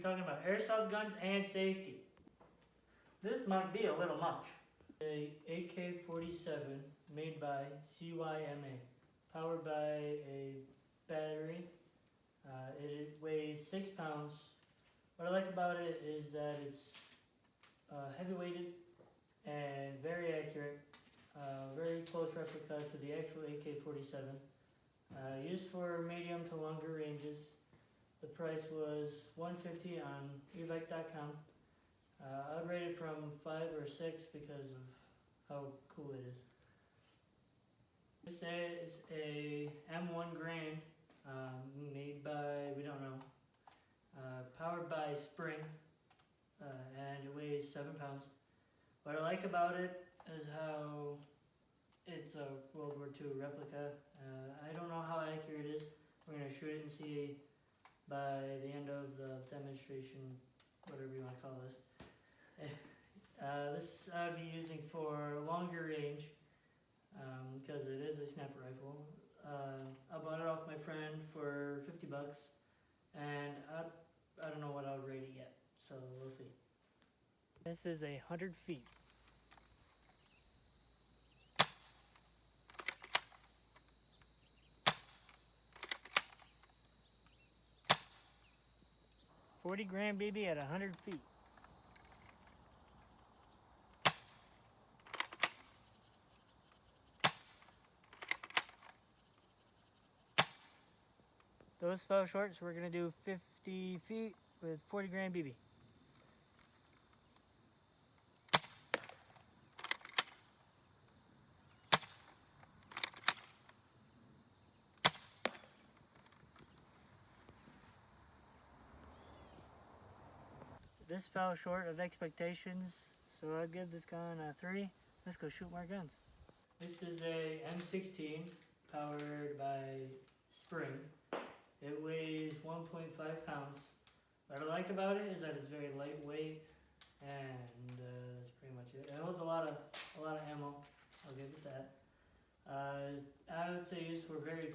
talking about airsoft guns and safety. This might be a little much. A AK-47 made by CYMA, powered by a battery. It weighs 6 pounds. What I like about it is that it's heavy weighted and very accurate. Very close replica to the actual AK-47. Used for medium to longer ranges. The price was $150 on reveiw.com. I'd rate it from 5 or 6 because of how cool it is. This is a M1 Grand, made by, we don't know, powered by Spring, and it weighs 7 pounds. What I like about it is how it's a World War II replica. I don't know how accurate it is. We're going to shoot it and see by the end of the demonstration, whatever you want to call this. This I'd be using for longer range because it is a sniper rifle. I bought it off my friend for $50, and I don't know what I'll rate it yet, so we'll see. This is 100 feet. $40 grand, baby, at 100 feet. Those fell short, so we're gonna do 50 feet with 40 grand BB. This fell short of expectations, so I'd give this gun a 3. Let's go shoot more guns. This is a M16 powered by Spring. It weighs 1.5 pounds. What I like about it is that it's very lightweight, and that's pretty much it. It holds a lot of ammo. I'll give it that. I would say used for very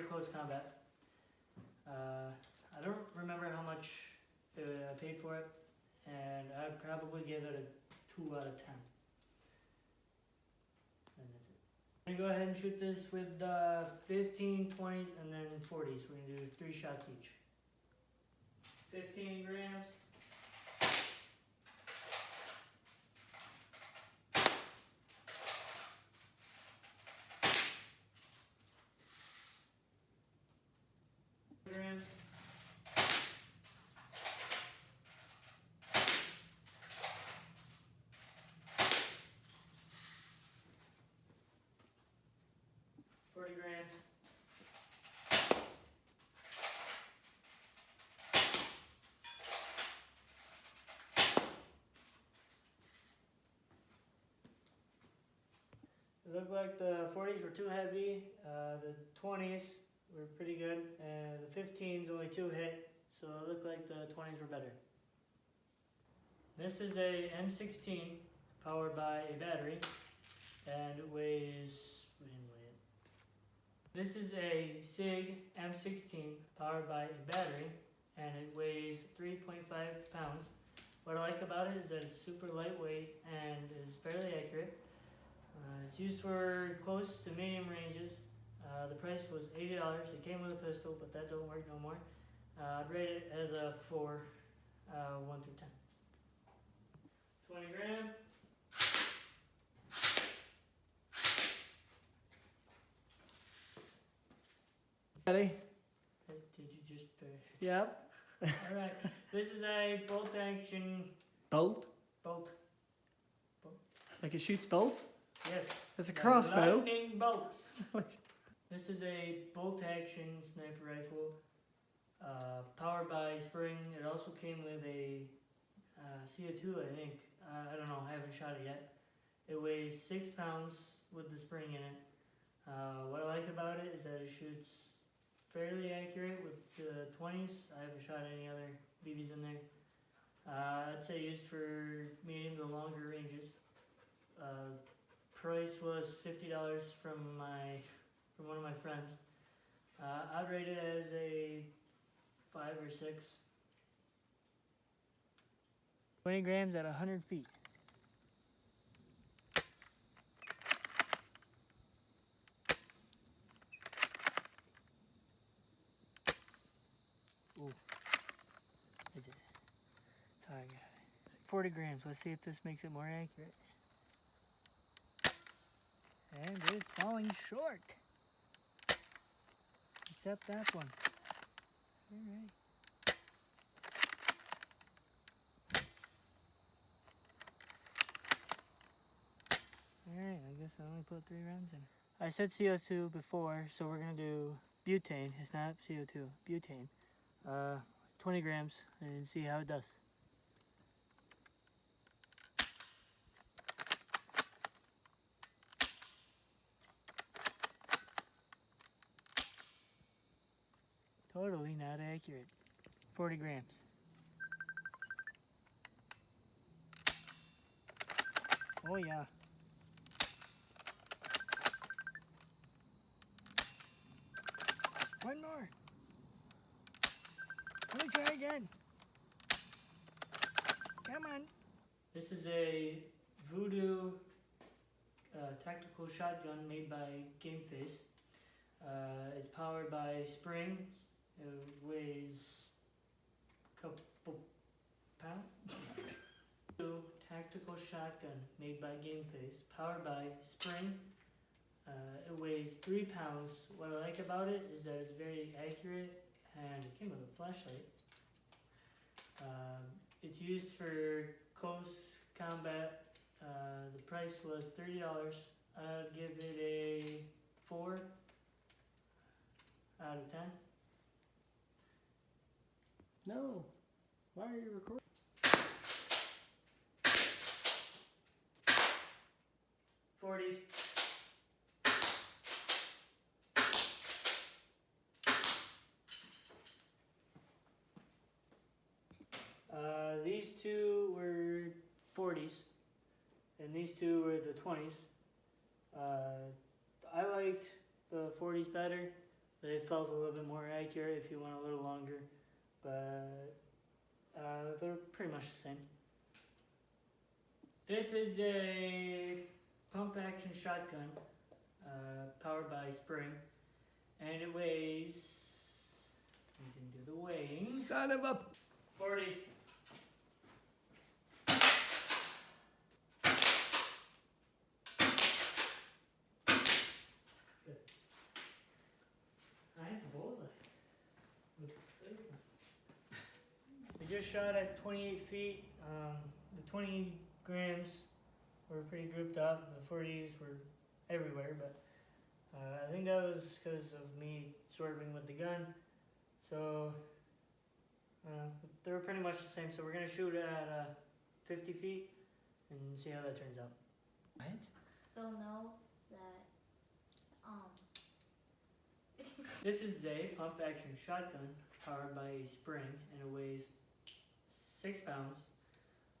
close combat. I don't remember how much I paid for it, and I'd probably give it a 2 out of 10. And that's it. I'm going to go ahead and shoot this with 15, 20s, and then 40s. We're going to do 3 shots each. 15 grams. Grams. Grams. It looked like the 40s were too heavy, the 20s were pretty good, and the 15s only 2 hit, so it looked like the 20s were better. This is a M16 powered by a battery, and it weighs, This is a SIG M16 powered by a battery, and it weighs 3.5 pounds. What I like about it is that it's super lightweight and is fairly accurate. It's used for close to medium ranges. The price was $80. It came with a pistol, but that don't work no more. I'd rate it as a 4, 1 through 10. 20 gram. Ready? Did you just... Yep. Alright, this is a bolt action... Bolt? Bolt. Like it shoots bolts? Yes. It's a crossbow. Lightning bolts. This is a bolt action sniper rifle, powered by Spring. It also came with a CO2, I think. I don't know, I haven't shot it yet. It weighs 6 pounds with the spring in it. What I like about it is that it shoots fairly accurate with the 20s. I haven't shot any other BBs in there. I'd say used for medium to longer ranges. Price was $50 from one of my friends. I'd rate it as a 5 5 or 6. 20 grams at 100 feet. Ooh. Is it? Sorry, 40 grams. Let's see if this makes it more accurate. And it's falling short. Except that one. Alright. Alright, I guess I only put 3 rounds in. I said CO2 before, so we're gonna do butane. It's not CO2, butane. 20 grams and see how it does. Totally not accurate. 40 grams. Oh yeah. One more. Let me try again. Come on. This is a Voodoo tactical shotgun made by Game Face. It's powered by spring. It weighs a couple pounds. Voodoo tactical shotgun made by Game Face, powered by spring. It weighs 3 pounds. What I like about it is that it's very accurate and it came with a flashlight. It's used for close combat. The price was $30. I'd give it a 4 out of 10. No. Why are you recording? $40. These two were 40s, and these two were the 20s. I liked the 40s better. They felt a little bit more accurate if you went a little longer, but they're pretty much the same. This is a pump action shotgun powered by spring, and it weighs, we can do the weighing, Son of a... 40s. I hit the bullseye. We just shot at 28 feet. The 20 grams were pretty grouped up. The 40s were everywhere, but I think that was because of me swerving with the gun. So they were pretty much the same. So we're gonna shoot at 50 feet and see how that turns out. What? They'll know that, This is a pump action shotgun powered by a spring, and it weighs 6 pounds.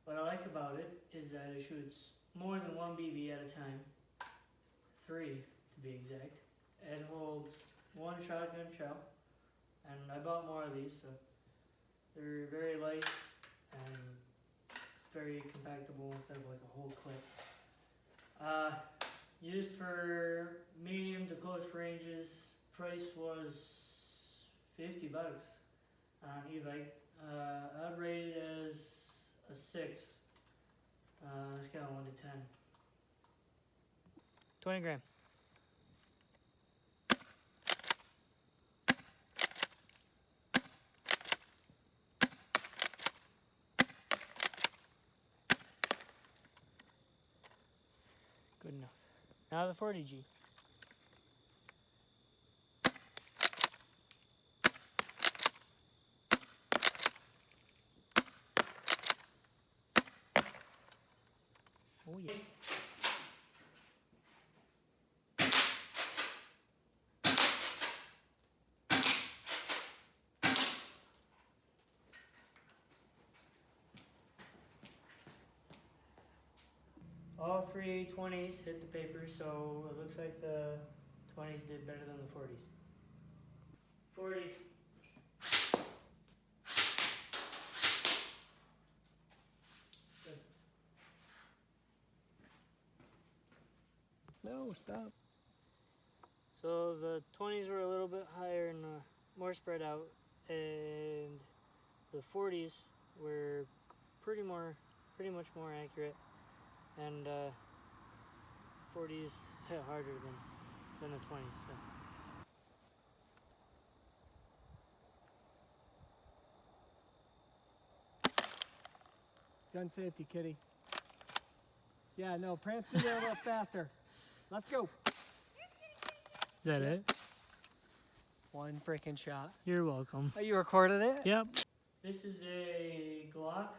What I like about it is that it shoots more than 1 BB at a time, 3 to be exact. It holds 1 shotgun shell, and I bought more of these, so they're very light and very compactable instead of like a whole clip. Used for medium to close ranges. Price was $50 on eBay. I'd rate it as a 6 on a scale of 1 to 10. 20 gram. Good enough. Now the 40G. Oh yeah. All 3 20s hit the paper, so it looks like the 20s did better than the 40s. 40s. No, stop. So the 20s were a little bit higher and more spread out, and the 40s were pretty much more accurate, and 40s hit harder than the 20s. So. Gun safety, kitty. Yeah, no, prance through there a little faster. Let's go. Is that it? One freaking shot. You're welcome. Oh, you recorded it? Yep. This is a Glock.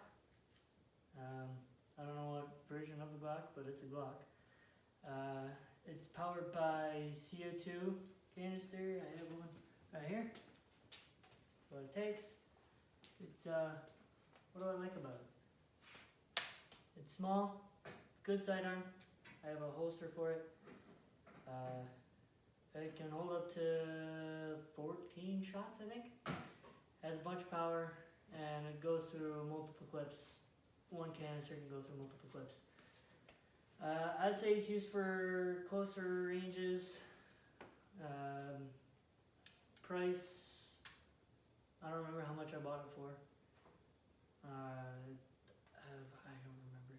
I don't know what version of the Glock, but it's a Glock. It's powered by CO2 canister. I have one right here. That's what it takes. It's what do I like about it? It's small, good sidearm. I have a holster for it. It can hold up to 14 shots, I think. Has a bunch of power, and it goes through multiple clips. One canister can go through multiple clips. I'd say it's used for closer ranges. Price, I don't remember how much I bought it for. I don't remember.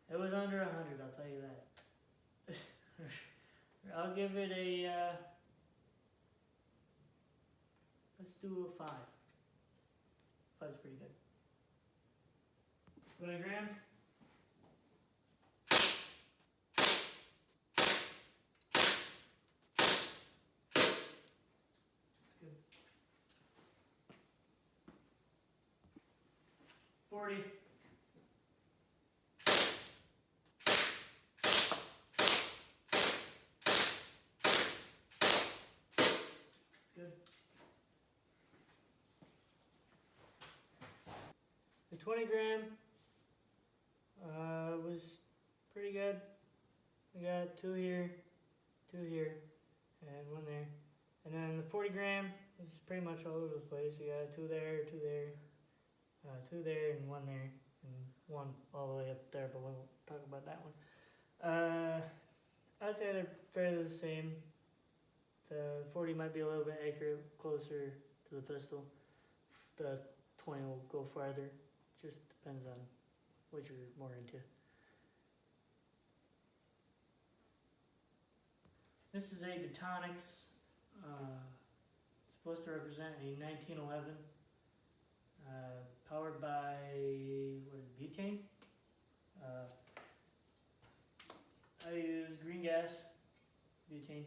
It was under 100, I'll tell you that. I'll give it a, let's do a 5. 5's pretty good. 20 gram. Good. 40. Good. The 20 gram was pretty good. We got 2 here, 2 here, and 1 there. And then the 40 gram is pretty much all over the place. You got 2 there, 2 there, 2 there, and 1 there, and 1 all the way up there, but we won't talk about that one. I'd say they're fairly the same. The 40 might be a little bit accurate, closer to the pistol. The 20 will go farther. Just depends on what you're more into. This is a Detonics. It's supposed to represent a 1911. Powered by, what is it, butane? I use green gas, butane.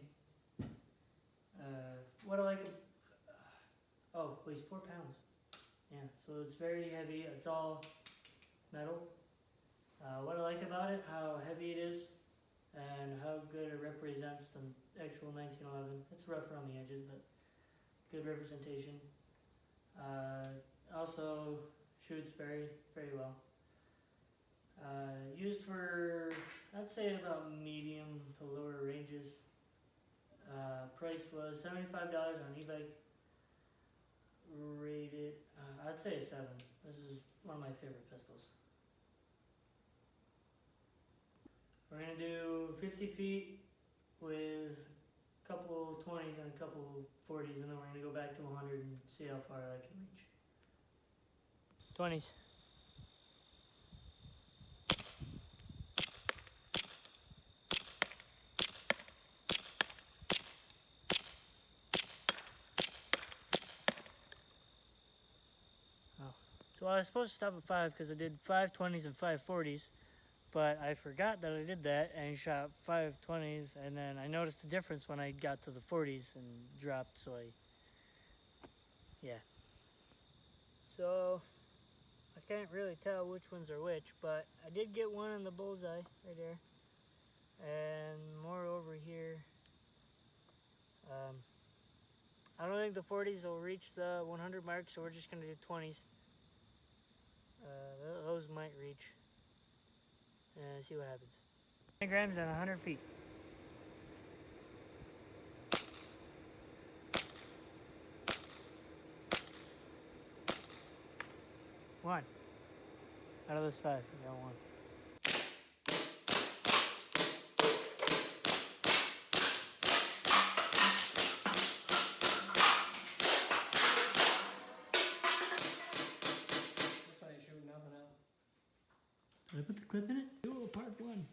What I like, weighs 4 pounds. Yeah, so it's very heavy. It's all metal. What I like about it, how heavy it is, and how good it represents the actual 1911. It's rough around the edges, but good representation. Also shoots very, very well. Used for, I'd say about medium to lower ranges. Price was $75 on eBay. Rated, I'd say a 7. This is one of my favorite pistols. We're gonna do 50 feet with a couple 20s and a couple 40s, and then we're gonna go back to 100 and see how far I can reach. 20s. So I was supposed to stop at 5 because I did 5 20s and 5 40s, but I forgot that I did that and shot 5 20s, and then I noticed the difference when I got to the 40s and dropped, so yeah. So I can't really tell which ones are which, but I did get one in the bullseye right there, and more over here. I don't think the 40s will reach the 100 mark, so we're just going to do 20s. Those might reach. See what happens. 10 grams and 100 feet. One. Out of those 5, I got 1. clipping it? Duo part 1.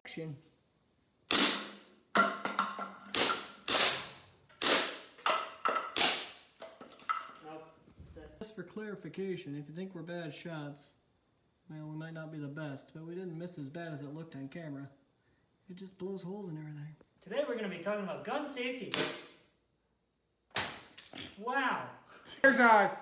Action. Just for clarification, if you think we're bad shots, well, we might not be the best, but we didn't miss as bad as it looked on camera. It just blows holes in everything. Today we're going to be talking about gun safety. Wow. Here's us.